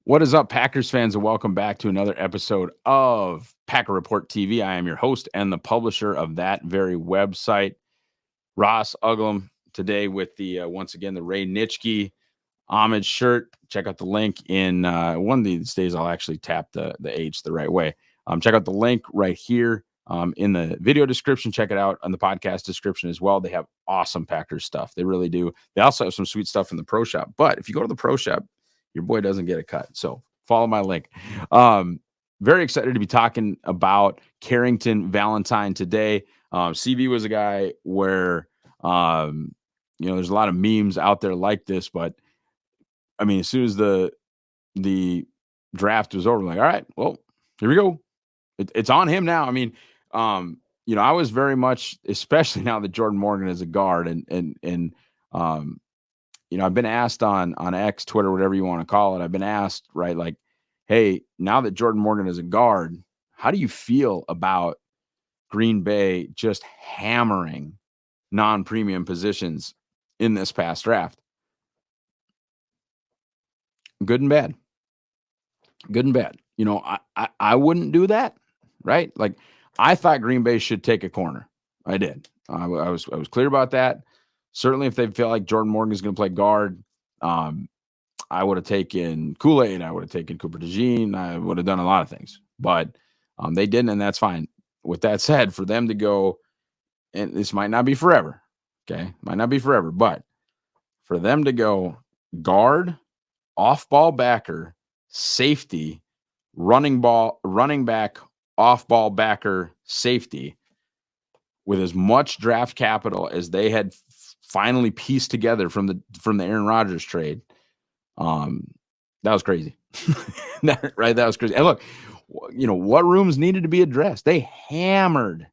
What is up, Packers fans, and welcome back to another episode of Packer Report TV. I am your host and the publisher of that very website, Ross Uglum, today with the once again the Ray Nitschke homage shirt. Check out the link in one of these days. I'll actually tap the H the right way. Check out the link right here in the video description. Check it out on the podcast description as well. They have awesome Packers stuff. They really do. They also have some sweet stuff in the pro shop. But if you go to the pro shop, your boy doesn't get a cut. So follow my link. Very excited to be talking about Carrington Valentine today. CV was a guy where, there's a lot of memes out there like this, but I mean, as soon as the draft was over, like, all right, well, here we go. It's on him now. I mean, I was very much, especially now that Jordan Morgan is a guard, and I've been asked on X, Twitter, whatever you want to call it. I've been asked, right, like, hey, now that Jordan Morgan is a guard, how do you feel about Green Bay just hammering non-premium positions in this past draft? Good and bad. Good and bad. I wouldn't do that, right? Like, I thought Green Bay should take a corner. I did. I was clear about that. Certainly, if they feel like Jordan Morgan is going to play guard, I would have taken Kool-Aid. I would have taken Cooper DeJean. I would have done a lot of things, but they didn't, and that's fine. With that said, for them to go, and this might not be forever, okay? Might not be forever, but for them to go guard, off-ball backer, safety, running back, off-ball backer, safety, with as much draft capital as they had finally pieced together from the Aaron Rodgers trade, that was crazy. Right? That was crazy. And look, what rooms needed to be addressed? They hammered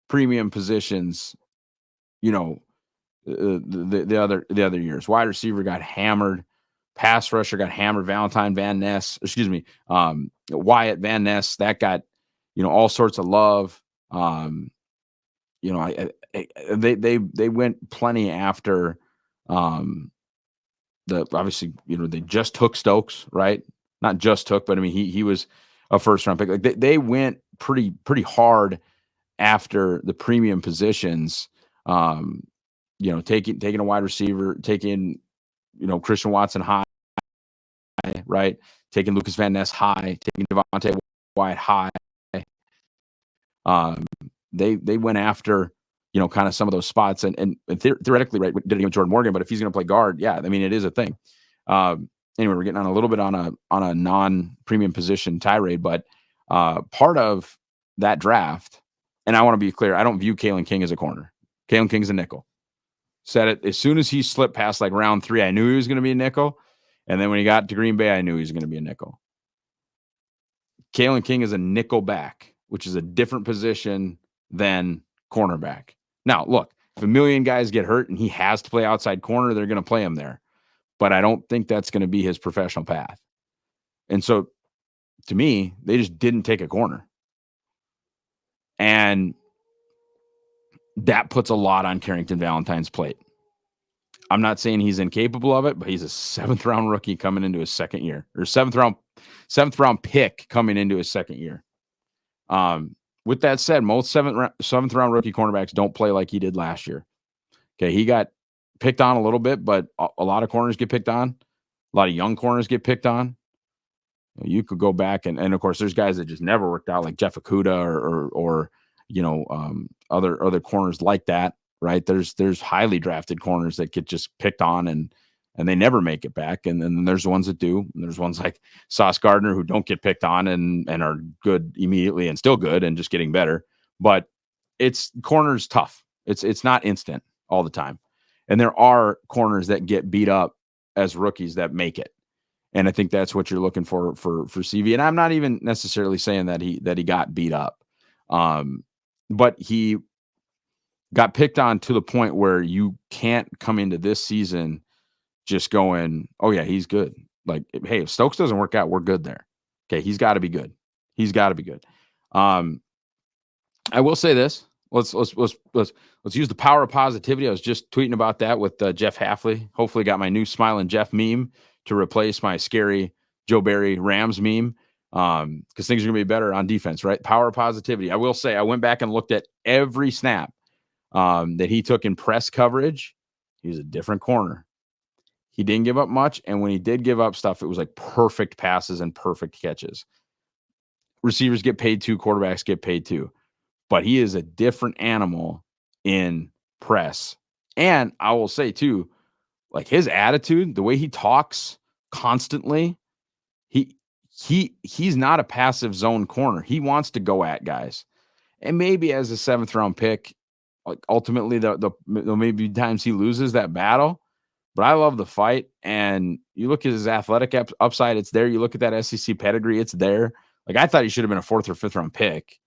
premium positions, the other years. Wide receiver got hammered. Pass rusher got hammered. Valentine Van Ness, Wyatt Van Ness, that got, all sorts of love. They went plenty after, obviously, they just took Stokes, right? Not just took, but I mean, he was a first round pick. Like they went pretty hard after the premium positions. Taking a wide receiver, taking, Christian Watson high, right? Taking Lucas Van Ness high, taking Devontae Wyatt high. They went after, kind of some of those spots, and theoretically, right, did it with Jordan Morgan, but if he's going to play guard, yeah, I mean, it is a thing. Anyway, we're getting on a little bit on a non-premium position tirade, but part of that draft, and I want to be clear, I don't view Kalen King as a corner. Kalen King's a nickel. Said it as soon as he slipped past like round 3, I knew he was going to be a nickel, and then when he got to Green Bay, I knew he was going to be a nickel. Kalen King is a nickel back, which is a different position than cornerback. Now, look, if a million guys get hurt and he has to play outside corner, they're going to play him there. But I don't think that's going to be his professional path. And so, to me, they just didn't take a corner. And that puts a lot on Carrington Valentine's plate. I'm not saying he's incapable of it, but he's a 7th-round rookie coming into his second year, or 7th-round pick coming into his second year. With that said, most 7th-round rookie cornerbacks don't play like he did last year. Okay, he got picked on a little bit, but a lot of corners get picked on. A lot of young corners get picked on. You could go back and of course, there's guys that just never worked out, like Jeff Okudah or other corners like that, right? There's highly drafted corners that get just picked on and they never make it back. And then there's ones that do. And there's ones like Sauce Gardner who don't get picked on and are good immediately and still good and just getting better. But corners tough. It's not instant all the time. And there are corners that get beat up as rookies that make it. And I think that's what you're looking for CV. And I'm not even necessarily saying that he got beat up. But he got picked on to the point where you can't come into this season just going, oh yeah, he's good. Like, hey, if Stokes doesn't work out, we're good there. Okay, he's got to be good. He's got to be good. I will say this. Let's use the power of positivity. I was just tweeting about that with Jeff Hafley. Hopefully got my new Smiling Jeff meme to replace my scary Joe Barry Rams meme, because things are going to be better on defense, right? Power of positivity. I will say I went back and looked at every snap that he took in press coverage. He was a different corner. He didn't give up much, and when he did give up stuff, it was like perfect passes and perfect catches. Receivers get paid too, quarterbacks get paid too. But he is a different animal in press. And I will say too, like his attitude, the way he talks constantly, he's not a passive zone corner. He wants to go at guys. And maybe as a 7th round pick, like ultimately the maybe times he loses that battle. But I love the fight. And you look at his athletic upside, it's there. You look at that SEC pedigree, it's there. Like I thought he should have been a 4th or 5th round pick.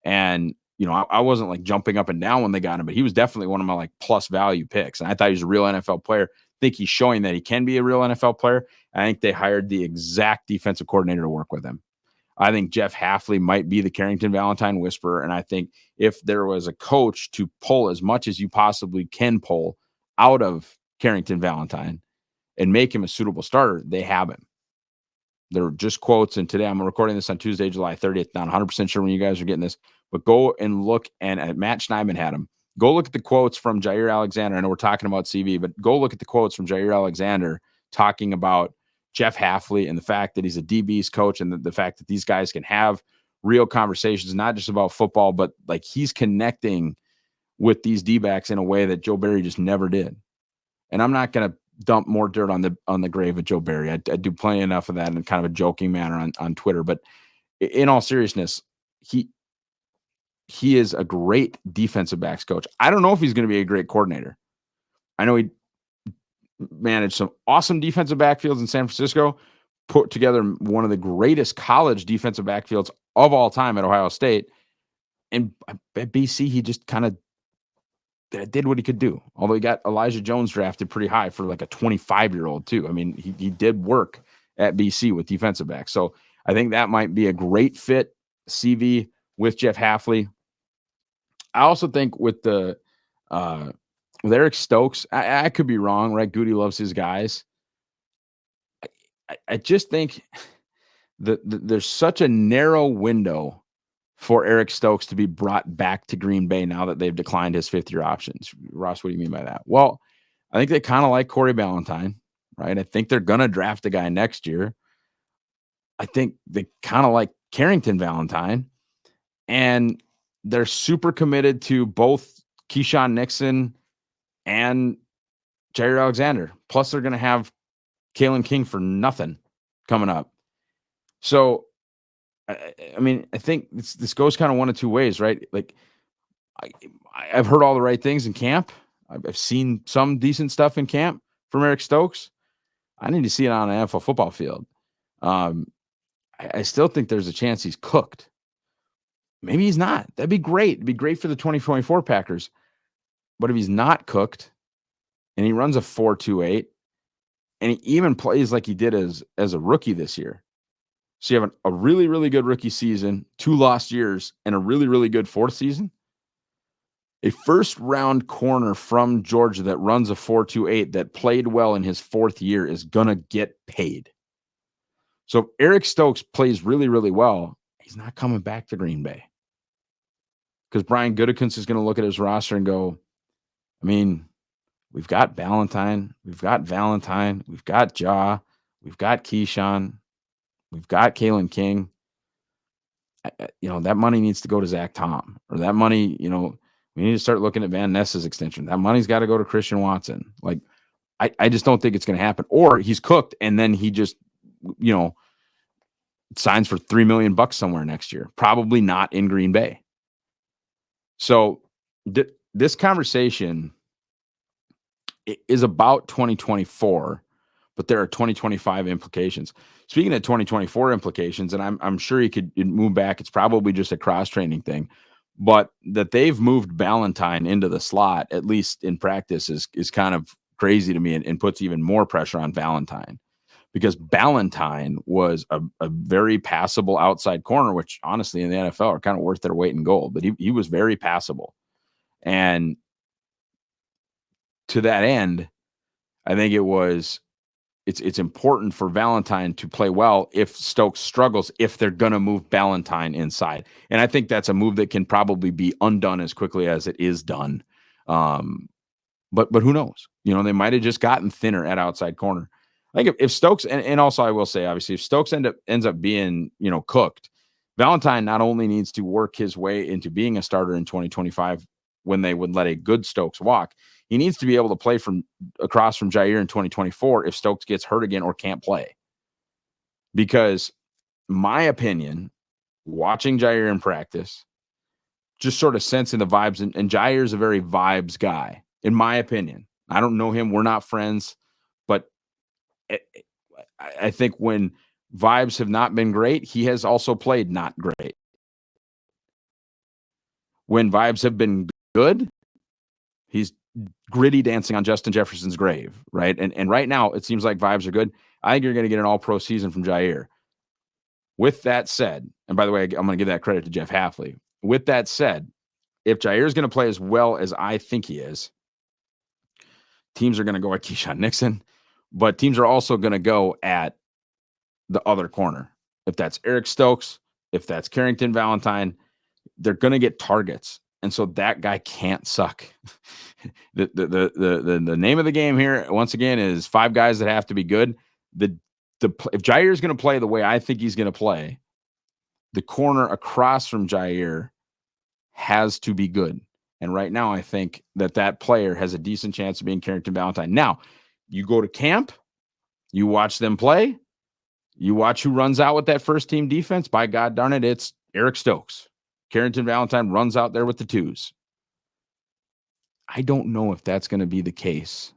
And I wasn't like jumping up and down when they got him, but he was definitely one of my like plus value picks. And I thought he was a real NFL player. I think he's showing that he can be a real NFL player. I think they hired the exact defensive coordinator to work with him. I think Jeff Hafley might be the Carrington Valentine whisperer. And I think if there was a coach to pull as much as you possibly can pull out of Carrington Valentine and make him a suitable starter, they have him. They're just quotes. And today I'm recording this on Tuesday, July 30th. Not 100% sure when you guys are getting this, but go and look. And Matt Schneidman had him. Go look at the quotes from Jair Alexander. I know we're talking about CV, but go look at the quotes from Jair Alexander talking about Jeff Hafley and the fact that he's a DB's coach and the fact that these guys can have real conversations, not just about football, but like he's connecting with these D-backs in a way that Joe Barry just never did. And I'm not going to dump more dirt on the grave of Joe Barry. I do plenty enough of that in kind of a joking manner on Twitter. But in all seriousness, he is a great defensive backs coach. I don't know if he's going to be a great coordinator. I know he managed some awesome defensive backfields in San Francisco, put together one of the greatest college defensive backfields of all time at Ohio State. And at BC, he just kind of did what he could do. Although he got Elijah Jones drafted pretty high for like a 25-year-old too. I mean, he did work at BC with defensive backs. So I think that might be a great fit, CV with Jeff Hafley. I also think with with Eric Stokes, I could be wrong, right? Goody loves his guys. I just think that there's such a narrow window for Eric Stokes to be brought back to Green Bay now that they've declined his 5th-year options. Ross, what do you mean by that? Well, I think they kind of like Corey Valentine, right? I think they're going to draft a guy next year. I think they kind of like Carrington Valentine, and they're super committed to both Keyshawn Nixon and Jair Alexander. Plus, they're going to have Kalen King for nothing coming up. So, I mean, I think this goes kind of one of two ways, right? Like, I've heard all the right things in camp. I've seen some decent stuff in camp from Eric Stokes. I need to see it on an NFL football field. I still think there's a chance he's cooked. Maybe he's not. That'd be great. It'd be great for the 2024 Packers. But if he's not cooked and he runs a 4.28 and he even plays like he did as a rookie this year. So you have a really, really good rookie season, 2 lost years, and a really, really good 4th season. A 1st-round corner from Georgia that runs a 4.28 that played well in his 4th year is going to get paid. So if Eric Stokes plays really, really well, he's not coming back to Green Bay. Because Brian Gutekunst is going to look at his roster and go, I mean, we've got Valentine, we've got Ja, we've got Keyshawn, we've got Kalen King. That money needs to go to Zach Tom, or that money, we need to start looking at Van Ness's extension. That money's got to go to Christian Watson. Like, I just don't think it's going to happen. Or he's cooked and then he just, signs for $3 million somewhere next year. Probably not in Green Bay. So this conversation is about 2024, but there are 2025 implications. Speaking of 2024 implications, and I'm sure he could move back. It's probably just a cross-training thing, but that they've moved Valentine into the slot, at least in practice, is kind of crazy to me and puts even more pressure on Valentine, because Valentine was a very passable outside corner, which honestly in the NFL are kind of worth their weight in gold, but he was very passable. And to that end, I think it was it's important for Valentine to play well if Stokes struggles, if they're going to move Valentine inside. And I think that's a move that can probably be undone as quickly as it is done. But who knows? They might have just gotten thinner at outside corner. I think if Stokes, and also I will say, obviously, if Stokes ends up being, cooked, Valentine not only needs to work his way into being a starter in 2025 when they would let a good Stokes walk, he needs to be able to play from across from Jair in 2024 if Stokes gets hurt again or can't play. Because my opinion, watching Jair in practice, just sort of sensing the vibes, and Jair's a very vibes guy, in my opinion. I don't know him. We're not friends, but I think when vibes have not been great, he has also played not great. When vibes have been good, he's gritty dancing on Justin Jefferson's grave, right? And right now, it seems like vibes are good. I think you're going to get an all-pro season from Jair. With that said, and by the way, I'm going to give that credit to Jeff Hafley. With that said, if Jair is going to play as well as I think he is, teams are going to go at Keyshawn Nixon, but teams are also going to go at the other corner. If that's Eric Stokes, if that's Carrington Valentine, they're going to get targets. And so that guy can't suck. The name of the game here, once again, is 5 guys that have to be good. If Jair is going to play the way I think he's going to play, the corner across from Jair has to be good. And right now, I think that player has a decent chance of being Carrington Valentine. Now, you go to camp, you watch them play, you watch who runs out with that first team defense. By God darn it, it's Eric Stokes. Carrington Valentine runs out there with the 2s. I don't know if that's going to be the case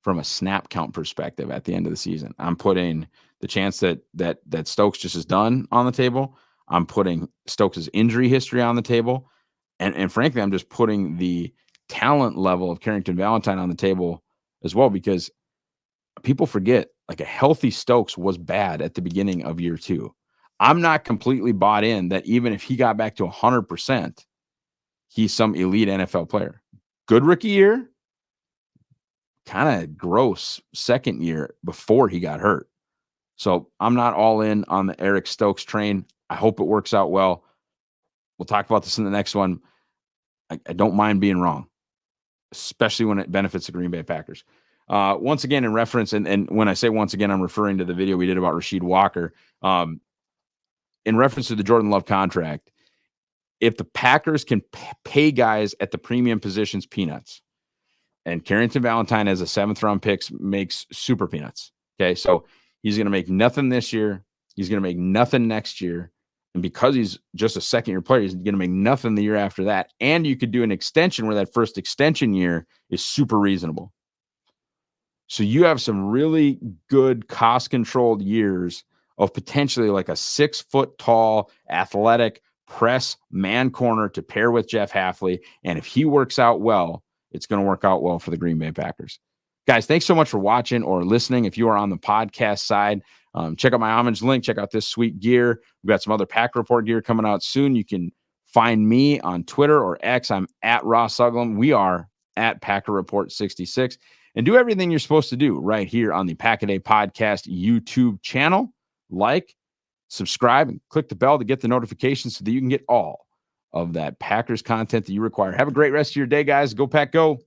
from a snap count perspective at the end of the season. I'm putting the chance that Stokes just is done on the table. I'm putting Stokes' injury history on the table. And frankly, I'm just putting the talent level of Carrington Valentine on the table as well, because people forget, like, a healthy Stokes was bad at the beginning of year 2. I'm not completely bought in that even if he got back to 100%, he's some elite NFL player. Good rookie year, kind of gross second year before he got hurt. So I'm not all in on the Eric Stokes train. I hope it works out well. We'll talk about this in the next one. I don't mind being wrong, especially when it benefits the Green Bay Packers. Once again, in reference, and when I say once again, I'm referring to the video we did about Rasheed Walker. In reference to the Jordan Love contract, if the Packers can pay guys at the premium positions peanuts, and Carrington Valentine as a 7th-round pick makes super peanuts. Okay, so he's going to make nothing this year. He's going to make nothing next year. And because he's just a second-year player, he's going to make nothing the year after that. And you could do an extension where that first extension year is super reasonable. So you have some really good cost-controlled years of potentially like a 6-foot-tall, athletic press man corner to pair with Jeff Hafley. And if he works out well, it's going to work out well for the Green Bay Packers. Guys, thanks so much for watching or listening. If you are on the podcast side, check out my homage link. Check out this sweet gear. We've got some other Packer Report gear coming out soon. You can find me on Twitter or X. I'm at Ross Uglum. We are at Packer Report 66. And do everything you're supposed to do right here on the Pack-A-Day Podcast YouTube channel. Like, subscribe, and click the bell to get the notifications so that you can get all of that Packers content that you require. Have a great rest of your day, guys. Go Pack, go.